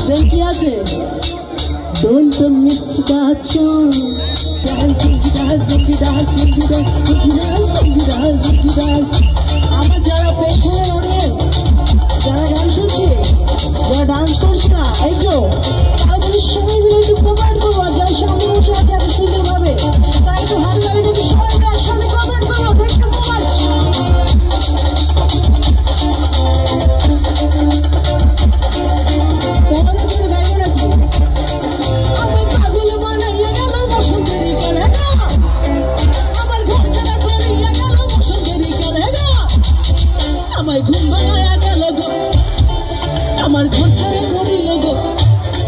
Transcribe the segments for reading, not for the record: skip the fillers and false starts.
দেন কি আছে? Don't miss that chance. Dance, dinky dance, dinky dance, dinky dance, dinky dance, dinky dance, dinky dance. আমার যারা পেছনের audience, যারা গান শুনছে, যারা ডান্স করছে না, এই তো তাদের সবাই মিলে একটু কমেন্ট করবো। যারা সামনে বসে আছে এত সুন্দর ভাবে, তারা একটু হাত লাগিয়ে কিন্তু সবাই একসাথে কমেন্ট করবো। Thank you so much. তোমাদের জন্য গাইবো নাকি? আমি পাগল বানাইয়া গেল বসন্তেরই কালে গো, আমার ঘর ছাড়া করিয়া গেল বসন্তেরই কালে গো, আমায় ঘুম ভাঙাইয়া গেল গো, আমার ঘর ছাড়া করিল গো,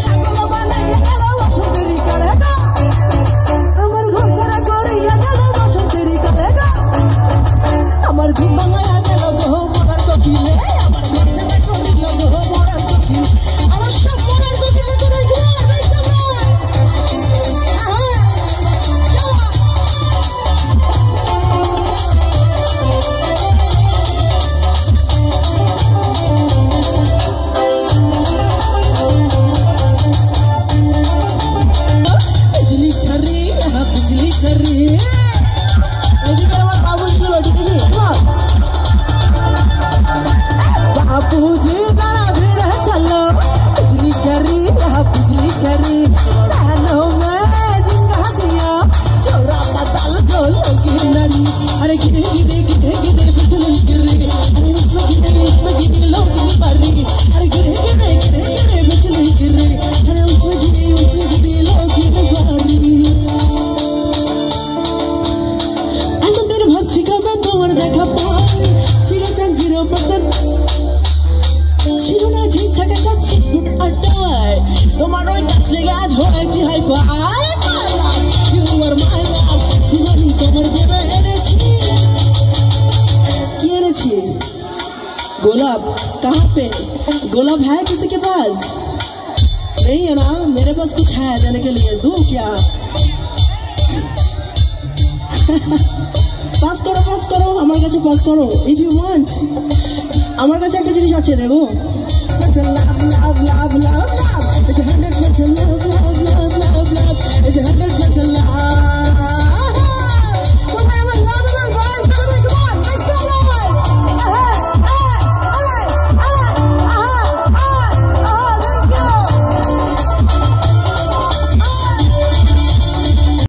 পাগল বানাইয়া গেল বসন্তেরই কালে গো, আমার ঘর ছাড়া করিয়া গেল বসন্তেরই কালে গো, আমার ঘুম ভাঙাইয়া গেল গো মরার কোকিলে, আমার ঘর ছাড়া করিল গো মরার কোকিল, আমার সব মরার কোকিলে করে ঘুম যাইতে হয়। बिजली खरी यहाँ बिजली खरी, एदिকে আমার বাবুজিগুলো দেখি बाबूजी जरा धीरे चलो, बिजली खरी यहाँ बिजली खरी, लहरों में जिंगा दिया चोरा पताल जो लोगी नली, अरे गिरे गिरे गिरे गिरे बिजली गिरी, अरे इसमें गिरे लोगी मरी, अरे गिरे गिरे गिरे गिरे बिजली गिरी, अरे उसमें गिरे लोगी मरी। এখন তোর ভাবছি কবে তোমার দেখা পাই, ছিল 0% ছিল না যে ছাকা যাচ্ছি ফুট আড্ডায়, তোমার ওই কাছ লেগে আজ হয়েছি হাই পাই, ইউ আর মাই লাভ, দিওয়ানি তোমার প্রেমে এনেছি। কি এনেছি? গোলাপ। कहाँ पे गोलाब है किसी के पास? नहीं है ना, मेरे पास कुछ है देने के लिए, दूं क्या? পাস করো আমার কাছে পাস করো, ইফ ইউ ওয়ান্ট। আমার কাছে একটা জিনিস আছে, দেবো। লাভ লাভ লাভ লাভ, it's 100% love, love, love, love, love, it's 100% love.